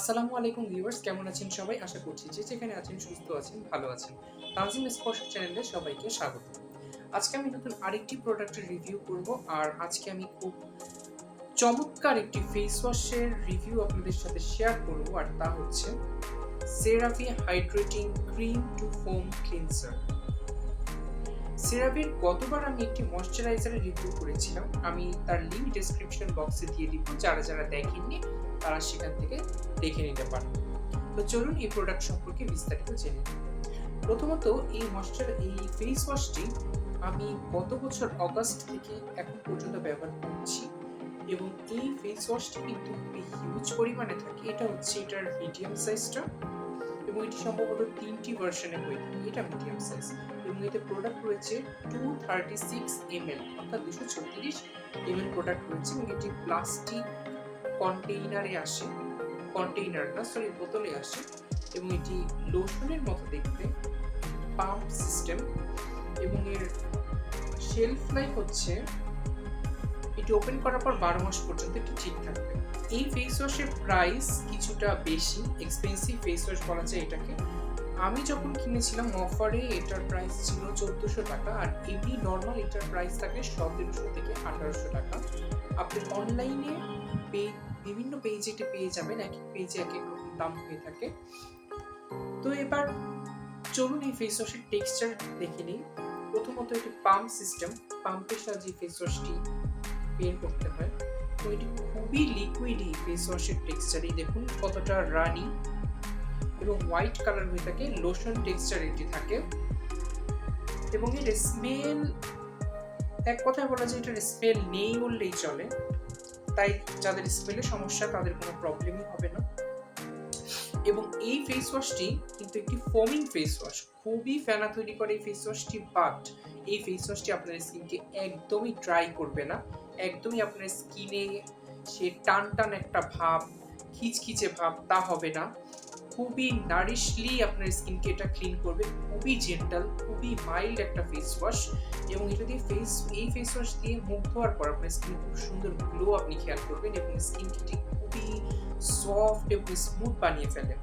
আসসালামু আলাইকুম ভিউয়ার্স, কেমন আছেন সবাই? আশা করছি যে যেখানে আছেন সুস্থ আছেন, ভালো আছেন। তানজিম স্পর্শ চ্যানেলে সবাইকে স্বাগত। আজকে আমি নতুন আরেকটি প্রোডাক্টের রিভিউ করব। আর আজকে আমি খুব চমৎকার একটি ফেস ওয়াশের রিভিউ আপনাদের সাথে শেয়ার করব, আর তা হচ্ছে CeraVe hydrating cream to foam cleanser. সেরাভির গতবার আমি একটি ময়শ্চারাইজারের রিভিউ করেছিলাম, আমি তার লিংক ডেসক্রিপশন বক্সে দিয়ে দিব, যারা যারা দেখেননি তারা সেখান থেকে দেখে নিতে পারেন। তো চলুন এই প্রোডাক্ট সম্পর্কে বিস্তারিত জেনে নিই। প্রথমত এই ফেস ওয়াশটি আমি গত বছর অগাস্ট থেকে এখন পর্যন্ত ব্যবহার করছি, এবং এই ফেস ওয়াশটি কিন্তু খুবই হিউজ পরিমাণে থাকে। এটা হচ্ছে এটার মিডিয়াম সাইজটা, এবং এটি সম্ভবত 3টি ভার্সনে হয়ে থাকে। এটা মিডিয়াম সাইজ, এবং এতে প্রোডাক্ট রয়েছে 236 ml, অর্থাৎ 236 ml প্রোডাক্ট রয়েছে, এবং এটি প্লাস্টিক বোতলে আসে, এবং এটি লোশনের মতো দেখতে, পাম্প সিস্টেম, এবং এর শেলফ লাইফ হচ্ছে এটি ওপেন করার পর 12 মাস পর্যন্ত এটি ঠিক থাকবে। এই ফেস ওয়াশের প্রাইস কিছুটা বেশি, এক্সপেন্সিভ ফেস ওয়াশ বলা যায় এটাকে। আমি যখন কিনেছিলাম অফারে এটার প্রাইস ছিল 1400 টাকা, আর এমনি নর্মাল এটার প্রাইস থাকে 1700 থেকে 1800 টাকা। আপনি অনলাইনে বিভিন্ন পেজে এটি পেয়ে যাবেন, এক এক পেজে এক এক রকম দাম হয়ে থাকে। তো এবার চলুন এই ফেস ওয়াশের টেক্সচার দেখে নিই। প্রথমত এটি পাম্প সিস্টেম, পাম্পের সাহায্যে ফেস ওয়াশটি বের করতে হয়। তো এটি খুবই লিকুইডি ফেস ওয়াশের টেক্সচারই দেখুন কতটা রানি এবং হোয়াইট কালার হয়ে থাকে, লোশন টেক্সচার এটি থাকে। এবং এর স্মেল, এক কথায় বলা যায় এটার স্মেল নেই বললেই চলে, তাই যাদের স্মেলের সমস্যা তাদের কোনো প্রবলেমই হবে না। এবং এই ফেস ওয়াশটি কিন্তু একটি ফোমিং ফেস ওয়াশ, খুবই ফেনা তৈরি করে এই ফেস ওয়াশটি, বাট এই ফেস ওয়াশটি আপনার স্কিনকে একদমই ড্রাই করবে না, একদমই আপনার স্কিনে সে টান টান একটা ভাব, খিচখিচে ভাব তা হবে না। খুবই নারিশলি আপনার স্কিনকে এটা ক্লিন করবে, খুবই জেন্টাল, খুবই মাইল্ড একটা ফেস ওয়াশ। এবং এটা দিয়ে এই ফেস ওয়াশ দিয়ে মুখ ধোয়ার পর আপনার স্কিনে খুব সুন্দর গ্লো আপনি খেয়াল করবেন, এবং স্কিনকে খুবই সফট এবং স্মুথ বানিয়ে ফেলে।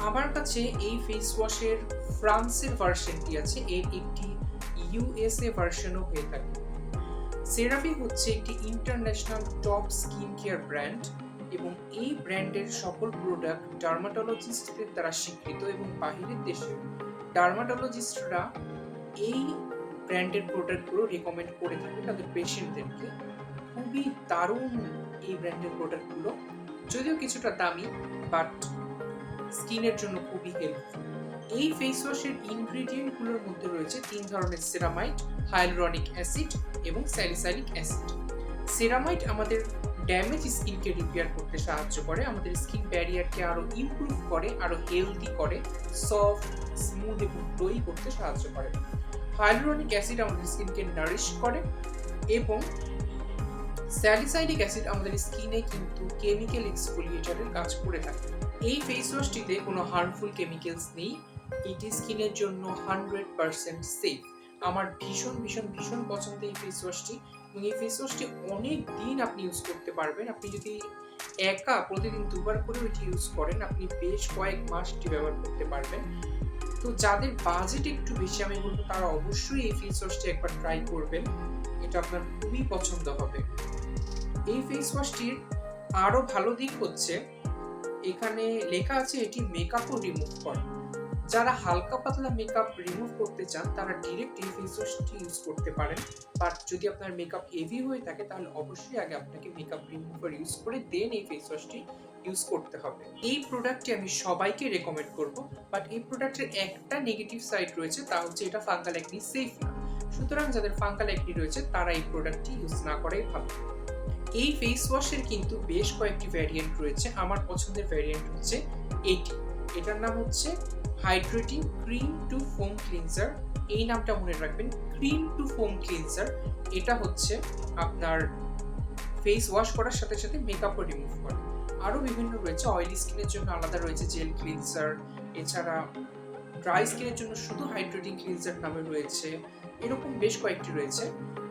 আমার কাছে এই ফেস ওয়াশের ফ্রান্সের ভার্সনটি আছে, এর একটি ইউএসএ ভার্সনও হয়ে থাকে। সেরাভি হচ্ছে একটি international top skin care brand, এবং এই ব্র্যান্ডের সকল প্রোডাক্ট ডার্মাটোলজিস্টদের দ্বারা স্বীকৃত, এবং বাহিরের দেশে ডার্মাটোলজিস্টরা এই ব্র্যান্ডের প্রোডাক্টগুলো রেকমেন্ড করে থাকে তাদের পেশেন্টদেরকে। খুবই দারুণ এই ব্র্যান্ডের প্রোডাক্টগুলো, যদিও কিছুটা দামি, বাট স্কিনের জন্য খুবই হেল্পফুল। এই ফেস ওয়াশের ইনগ্রেডিয়েন্টগুলোর মধ্যে রয়েছে 3 ধরনের সেরামাইড, হাইলুরনিক অ্যাসিড এবং স্যালিসাইলিক অ্যাসিড। সেরামাইড আমাদের ড্যামেজ স্কিনকে রিপেয়ার করতে সাহায্য করে, আমাদের স্কিন ব্যারিয়ারকে আরো ইমপ্রুভ করে, আরো হেলদি করে, সফট, স্মুথ এবং গ্লোই করতে সাহায্য করে। হাইলুরনিক অ্যাসিড আমাদের স্কিনকে নারিশ করে, এবং স্যালিসাইলিক অ্যাসিড আমাদের স্কিনে কিন্তু কেমিক্যাল এক্সফোলিয়েটরের কাজ করে থাকে। এই ফেস ওয়াশটিতে কোনো হার্মফুল কেমিক্যালস নেই, এটি স্কিনের জন্য 100% সেফ। আমার ভীষণ ভীষণ ভীষণ পছন্দ এই ফেস ওয়াশটি, এবং এই ফেস ওয়াশটি অনেক দিন আপনি ইউজ করতে পারবেন। আপনি যদি একা প্রতিদিন দুবার করে এটি ইউজ করেন, আপনি বেশ কয়েক মাস এটি ব্যবহার করতে পারবেন। তো যাদের বাজেট একটু বেশি, আমি বলবো তারা অবশ্যই এই ফেস ওয়াশটি একবার ট্রাই করবেন, এটা আপনার খুবই পছন্দ হবে। এই ফেস ওয়াশটির আরো ভালো দিক হচ্ছে এখানে লেখা আছে এটি মেকআপও রিমুভ করে। যারা হালকা পাতলা মেকআপ রিমুভ করতে চান তারা ডিরেক্ট এই ফেস ওয়াশটি ইউজ করতে পারেন, বাট যদি আপনার মেকআপ হেভি হয়ে থাকে তাহলে অবশ্যই আগে আপনাকে মেকআপ রিমুভার ইউজ করে দেন এই ফেস ওয়াশটি ইউজ করতে হবে। এই প্রোডাক্টটি আমি সবাইকে রেকমেন্ড করব, বাট এই প্রোডাক্টের একটা নেগেটিভ সাইড রয়েছে, তা হচ্ছে এটা ফাঙ্গাল অ্যাকনি সেফ না। সুতরাং যাদের ফাঙ্গাল অ্যাকনি রয়েছে তারা এই প্রোডাক্টটি ইউজ না করাই ভালো। এই ফেস ওয়াশের কিন্তু বেশ কয়েকটি ভ্যারিয়েন্ট রয়েছে, আমার পছন্দের ভ্যারিয়েন্ট হচ্ছে এটার নাম হচ্ছে hydrating cream to foam cleanser. এই নামটা মনে রাখবেন, ক্রিম টু ফোম ক্লিনজার। এটা হচ্ছে আপনার ফেস ওয়াশ করার সাথে সাথে মেকআপও রিমুভ করে। আরও বিভিন্ন রয়েছে, অয়েলি স্কিনের জন্য আলাদা রয়েছে জেল ক্লিনজার, এছাড়া ড্রাই স্কিনের জন্য শুধু হাইড্রেটিং ক্লিনজার নামে রয়েছে, এরকম বেশ কয়েকটি রয়েছে।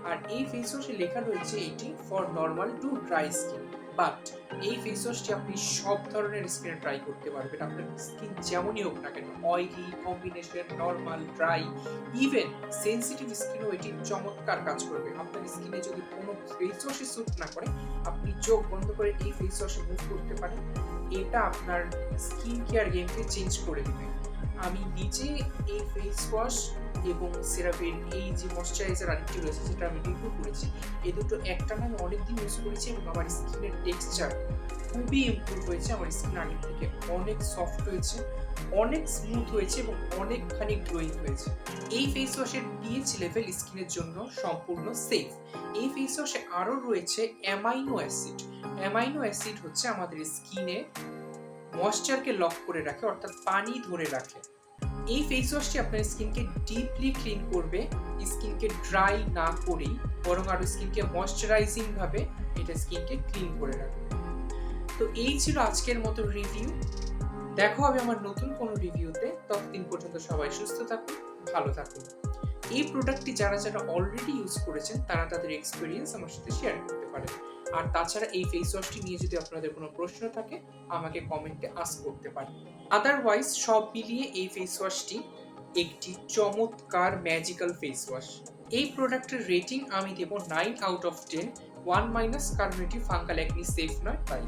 আর এই ফেস ওয়াশে লেখা রয়েছে এটি for normal to dry skin, but এই ফেস ওয়াশটি আপনি সব ধরনের স্কিনে ট্রাই করতে পারবেন। আপনার স্কিন যেমনই হোক না কেন, oily, combination, normal, dry, even sensitive স্কিনও এটি চমৎকার কাজ করবে। আপনার স্কিনে যদি কোনো ফেস ওয়াশে স্যুট না করে, আপনি চোখ বন্ধ করে এই ফেস ওয়াশে মুভ করতে পারেন। এটা আপনার স্কিন কেয়ার গেমকে চেঞ্জ করে দিবে। আমি নিজে এই ফেস ওয়াশ এবং সেরাভের এই যে ময়শ্চারাইজার আরেকটি রয়েছে যেটা আমি রিভিউ করেছি, এই দুটো একটানা আমি অনেকদিন ইউজ করেছি এবং আমার স্কিনের টেক্সচার খুবই ইমপ্রুভ হয়েছে। আমার স্কিন আগের থেকে অনেক সফট হয়েছে, অনেক স্মুথ হয়েছে এবং অনেকখানি গ্লোয়িং হয়েছে। এই ফেস ওয়াশের পিএইচ লেভেল স্কিনের জন্য সম্পূর্ণ সেফ। এই ফেস ওয়াশে আরও রয়েছে অ্যামাইনো অ্যাসিড। অ্যামাইনো অ্যাসিড হচ্ছে আমাদের স্কিনে ময়েশ্চারকে লক করে রাখে, অর্থাৎ পানি ধরে রাখে। এই ফেস ওয়াশটি আপনার স্কিনকে ডিপলি ক্লিন করবে, স্কিনকে ড্রাই না করেই, বরং আরো স্কিনকে ময়েশ্চারাইজিং ভাবে এটা স্কিনকে ক্লিন করে রাখবে। তো এই ছিল আজকের মতো রিভিউ। দেখা হবে আমার নতুন কোনো রিভিউতে। ততদিন পর্যন্ত সবাই সুস্থ থাকুন, ভালো থাকুন। এই প্রোডাক্টটি যারা অলরেডি ইউজ করেছেন তারা তাদের এক্সপিরিয়েন্স আমার সাথে শেয়ার করতে পারেন। আর তাছাড়া এই ফেস ওয়াশটি নিয়ে যদি আপনাদের কোনো প্রশ্ন থাকে আমাকে কমেন্টে আস্ক করতে পারেন। আদারওয়াইজ সব মিলিয়ে এই ফেস ওয়াশটি একটি চমৎকার ম্যাজিক্যাল ফেস ওয়াশ। এই প্রোডাক্টের রেটিং আমি দেব 9/10। 1- কারণ এটি ফাঙ্গাল অ্যাকনি সেফ নয় তাই।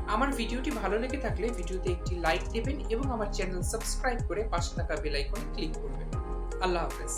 আমার ভিডিওটি ভালো লেগে থাকলে ভিডিওতে একটি লাইক দেবেন এবং আমার চ্যানেল সাবস্ক্রাইব করে পাশে থাকা বেল আইকনে ক্লিক করবেন। আল্লাহ হাফেজ।